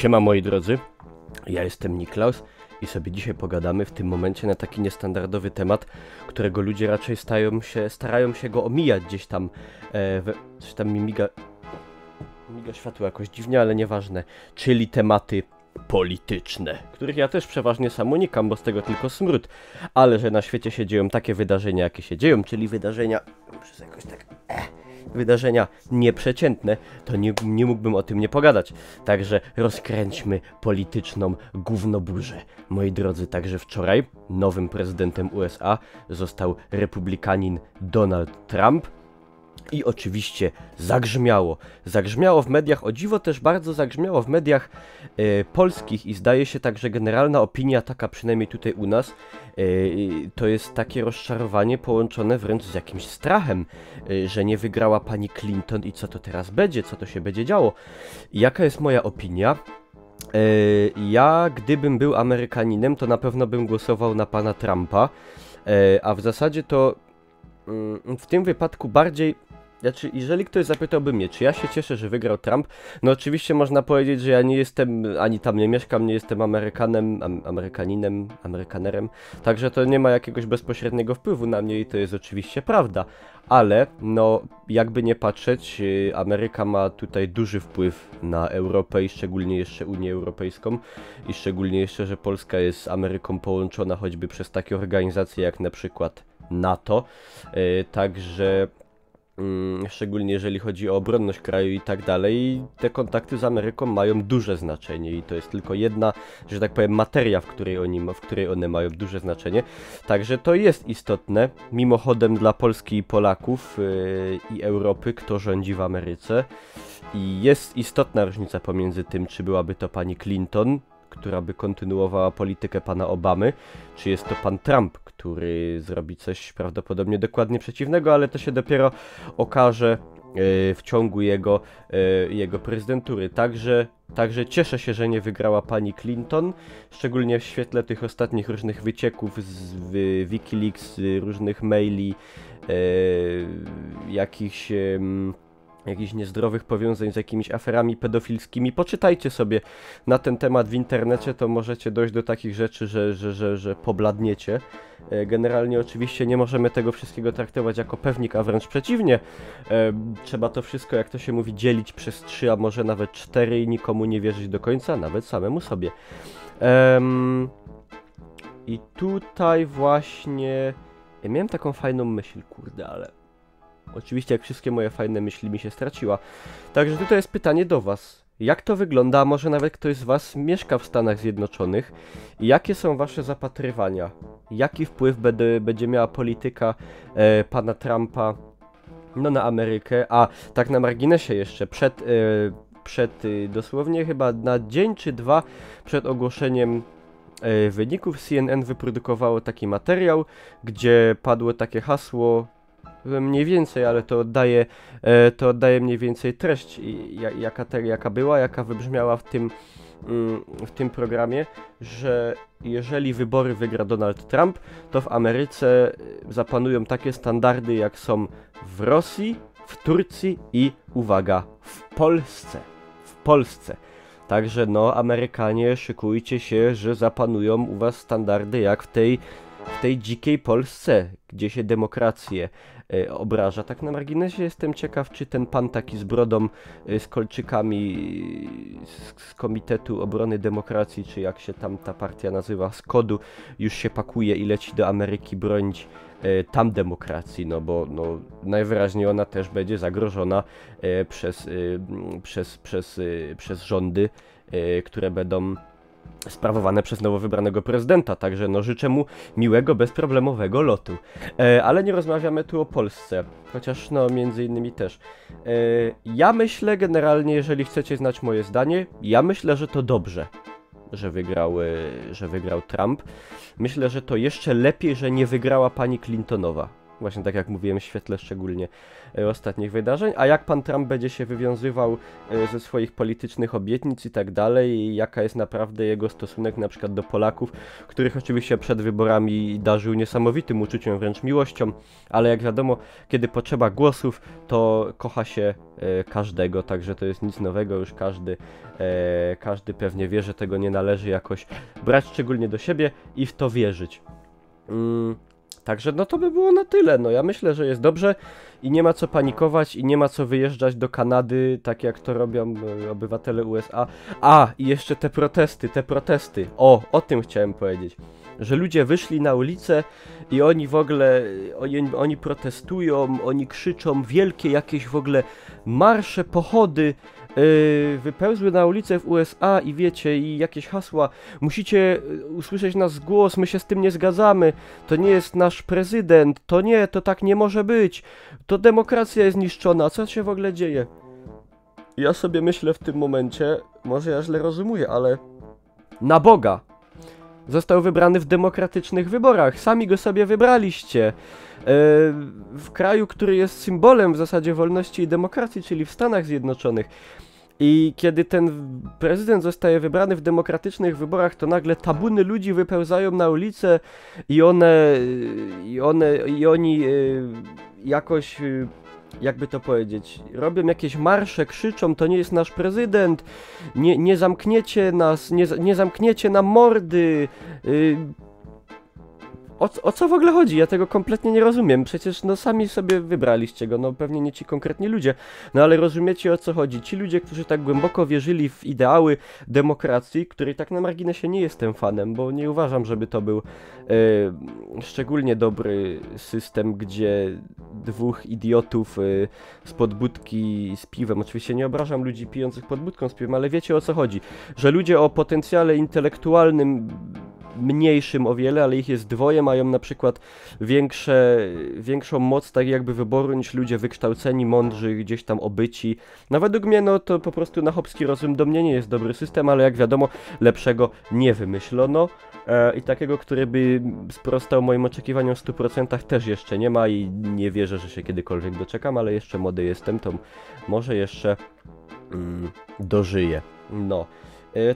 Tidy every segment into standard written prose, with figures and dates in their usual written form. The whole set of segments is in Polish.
Siema moi drodzy, ja jestem Niklaus i sobie dzisiaj pogadamy w tym momencie na taki niestandardowy temat, którego ludzie raczej starają się go omijać gdzieś tam, coś tam mi miga światło jakoś dziwnie, ale nieważne, czyli tematy polityczne, których ja też przeważnie sam unikam, bo z tego tylko smród, ale że na świecie się dzieją takie wydarzenia, jakie się dzieją, czyli wydarzenia, wydarzenia nieprzeciętne, to nie mógłbym o tym nie pogadać. Także rozkręćmy polityczną gównoburzę. Moi drodzy, także wczoraj nowym prezydentem USA został republikanin Donald Trump. I oczywiście zagrzmiało w mediach, o dziwo też bardzo zagrzmiało w mediach polskich i zdaje się tak, że generalna opinia taka, przynajmniej tutaj u nas, to jest takie rozczarowanie połączone wręcz z jakimś strachem, że nie wygrała pani Clinton i co to teraz będzie, co to się będzie działo. I jaka jest moja opinia? Ja, gdybym był Amerykaninem, to na pewno bym głosował na pana Trumpa, a w zasadzie to w tym wypadku bardziej, znaczy, jeżeli ktoś zapytałby mnie, czy ja się cieszę, że wygrał Trump, no oczywiście można powiedzieć, że ja nie jestem, ani tam nie mieszkam, nie jestem Amerykanerem, także to nie ma jakiegoś bezpośredniego wpływu na mnie i to jest oczywiście prawda, ale no jakby nie patrzeć, Ameryka ma tutaj duży wpływ na Europę i szczególnie jeszcze Unię Europejską i szczególnie jeszcze, że Polska jest z Ameryką połączona choćby przez takie organizacje jak na przykład NATO, także szczególnie jeżeli chodzi o obronność kraju i tak dalej, te kontakty z Ameryką mają duże znaczenie i to jest tylko jedna, że tak powiem, materia, w której one mają duże znaczenie, także to jest istotne, mimochodem dla Polski i Polaków i Europy, kto rządzi w Ameryce i jest istotna różnica pomiędzy tym, czy byłaby to pani Clinton, która by kontynuowała politykę pana Obamy, czy jest to pan Trump, który zrobi coś prawdopodobnie dokładnie przeciwnego, ale to się dopiero okaże w ciągu jego prezydentury. Także cieszę się, że nie wygrała pani Clinton, szczególnie w świetle tych ostatnich różnych wycieków z Wikileaks, różnych maili, jakichś niezdrowych powiązań z jakimiś aferami pedofilskimi. Poczytajcie sobie na ten temat w internecie, to możecie dojść do takich rzeczy, że pobladniecie. Generalnie oczywiście nie możemy tego wszystkiego traktować jako pewnik, a wręcz przeciwnie. Trzeba to wszystko, jak to się mówi, dzielić przez 3, a może nawet 4 i nikomu nie wierzyć do końca, nawet samemu sobie. I tutaj właśnie ja miałem taką fajną myśl, kurde, ale oczywiście jak wszystkie moje fajne myśli mi się straciła. Także tutaj jest pytanie do was. Jak to wygląda, a może nawet ktoś z was mieszka w Stanach Zjednoczonych? I jakie są wasze zapatrywania? Jaki wpływ będzie miała polityka pana Trumpa na Amerykę? A tak na marginesie jeszcze, przed dosłownie chyba na dzień czy 2 przed ogłoszeniem wyników CNN wyprodukowało taki materiał, gdzie padło takie hasło, mniej więcej, ale to oddaje mniej więcej treść, jaka wybrzmiała w tym programie, że jeżeli wybory wygra Donald Trump, to w Ameryce zapanują takie standardy, jak są w Rosji, w Turcji i, uwaga, w Polsce. Także no, Amerykanie, szykujcie się, że zapanują u was standardy jak w tej dzikiej Polsce, gdzie się demokrację obraża. Tak na marginesie jestem ciekaw, czy ten pan taki z brodą, z kolczykami z Komitetu Obrony Demokracji, czy jak się tam ta partia nazywa, z KOD-u, już się pakuje i leci do Ameryki bronić tam demokracji, no bo no, najwyraźniej ona też będzie zagrożona przez rządy, które będą sprawowane przez nowo wybranego prezydenta, także no życzę mu miłego, bezproblemowego lotu. Ale nie rozmawiamy tu o Polsce, chociaż no między innymi też. Ja myślę generalnie, jeżeli chcecie znać moje zdanie, ja myślę, że to dobrze, że wygrał Trump. Myślę, że to jeszcze lepiej, że nie wygrała pani Clintonowa. właśnie tak jak mówiłem, w świetle szczególnie ostatnich wydarzeń, a jak pan Trump będzie się wywiązywał ze swoich politycznych obietnic i tak dalej, i jaka jest naprawdę jego stosunek na przykład do Polaków, których oczywiście przed wyborami darzył niesamowitym uczuciem, wręcz miłością, ale jak wiadomo, kiedy potrzeba głosów, to kocha się każdego, także to jest nic nowego, już każdy pewnie wie, że tego nie należy jakoś brać szczególnie do siebie i w to wierzyć. Także no to by było na tyle, no ja myślę, że jest dobrze i nie ma co panikować i nie ma co wyjeżdżać do Kanady, tak jak to robią obywatele USA. A, i jeszcze te protesty, o tym chciałem powiedzieć, że ludzie wyszli na ulicę i oni w ogóle, oni protestują, oni krzyczą, wielkie jakieś w ogóle marsze, pochody, wypełzły na ulicę w USA i wiecie, i jakieś hasła, musicie usłyszeć nasz głos, my się z tym nie zgadzamy, to nie jest nasz prezydent, to nie, to tak nie może być, to demokracja jest niszczona, co się w ogóle dzieje? Ja sobie myślę w tym momencie, może ja źle rozumuję, ale na Boga! Został wybrany w demokratycznych wyborach, sami go sobie wybraliście. W kraju, który jest symbolem w zasadzie wolności i demokracji, czyli w Stanach Zjednoczonych. I kiedy ten prezydent zostaje wybrany w demokratycznych wyborach, to nagle tabuny ludzi wypełzają na ulicę i oni jakoś, jakby to powiedzieć, robią jakieś marsze, krzyczą, to nie jest nasz prezydent, nie zamkniecie nas, nie zamkniecie nam mordy. O co w ogóle chodzi? Ja tego kompletnie nie rozumiem. Przecież no sami sobie wybraliście go, no pewnie nie ci konkretni ludzie. No ale rozumiecie o co chodzi. Ci ludzie, którzy tak głęboko wierzyli w ideały demokracji, której tak na marginesie nie jestem fanem, bo nie uważam, żeby to był szczególnie dobry system, gdzie dwóch idiotów spod budki z piwem, oczywiście nie obrażam ludzi pijących pod budką z piwem, ale wiecie o co chodzi. Że ludzie o potencjale mniejszym o wiele, ale ich jest dwoje, mają na przykład większą moc tak jakby wyboru niż ludzie wykształceni, mądrzy, gdzieś tam obyci. No według mnie no to po prostu na chłopski rozum do mnie nie jest dobry system, ale jak wiadomo lepszego nie wymyślono i takiego, który by sprostał moim oczekiwaniom w 100% też jeszcze nie ma i nie wierzę, że się kiedykolwiek doczekam, ale jeszcze młody jestem, to może jeszcze dożyję. No.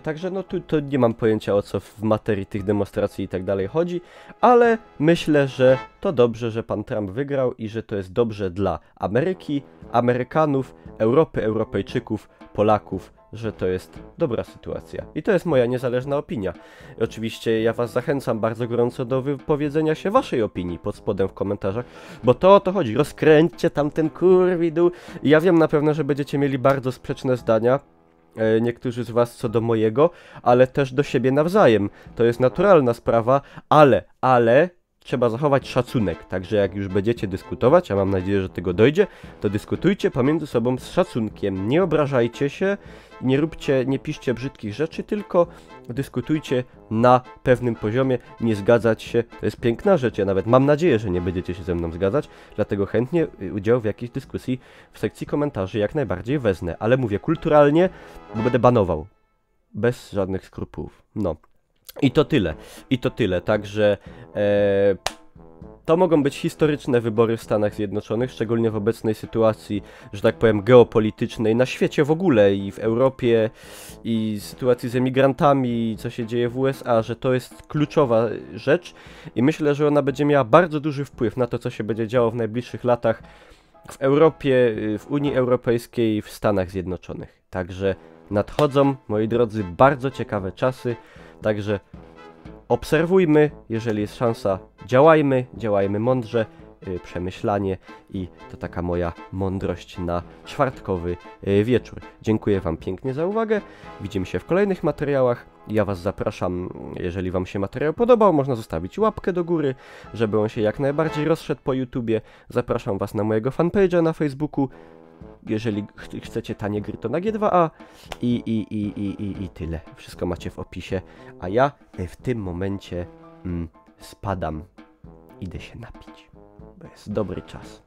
Także no tu nie mam pojęcia o co w materii tych demonstracji i tak dalej chodzi, ale myślę, że to dobrze, że pan Trump wygrał i że to jest dobrze dla Ameryki, Amerykanów, Europy, Europejczyków, Polaków, że to jest dobra sytuacja. I to jest moja niezależna opinia. I oczywiście ja was zachęcam bardzo gorąco do wypowiedzenia się waszej opinii pod spodem w komentarzach, bo to o to chodzi. Rozkręćcie tam ten kurwidół. Ja wiem na pewno, że będziecie mieli bardzo sprzeczne zdania. Niektórzy z was co do mojego, ale też do siebie nawzajem. To jest naturalna sprawa, ale trzeba zachować szacunek. Także jak już będziecie dyskutować, a mam nadzieję, że tego dojdzie, to dyskutujcie pomiędzy sobą z szacunkiem. Nie obrażajcie się, nie piszcie brzydkich rzeczy, tylko dyskutujcie na pewnym poziomie, nie zgadzać się. To jest piękna rzecz, ja nawet mam nadzieję, że nie będziecie się ze mną zgadzać, dlatego chętnie udział w jakiejś dyskusji w sekcji komentarzy jak najbardziej wezmę, ale mówię kulturalnie, bo będę banował. Bez żadnych skrupułów. No. I to tyle, także to mogą być historyczne wybory w Stanach Zjednoczonych, szczególnie w obecnej sytuacji, że tak powiem, geopolitycznej, na świecie w ogóle i w Europie, i sytuacji z emigrantami, co się dzieje w USA, że to jest kluczowa rzecz i myślę, że ona będzie miała bardzo duży wpływ na to, co się będzie działo w najbliższych latach w Europie, w Unii Europejskiej, w Stanach Zjednoczonych. Także nadchodzą, moi drodzy, bardzo ciekawe czasy, także obserwujmy, jeżeli jest szansa, działajmy mądrze, przemyślanie i to taka moja mądrość na czwartkowy wieczór. Dziękuję wam pięknie za uwagę, widzimy się w kolejnych materiałach. Ja was zapraszam, jeżeli wam się materiał podobał, można zostawić łapkę do góry, żeby on się jak najbardziej rozszedł po YouTubie. Zapraszam was na mojego fanpage'a na Facebooku. Jeżeli chcecie tanie gry, to na G2A i tyle. Wszystko macie w opisie, a ja w tym momencie spadam. Idę się napić, bo jest dobry czas.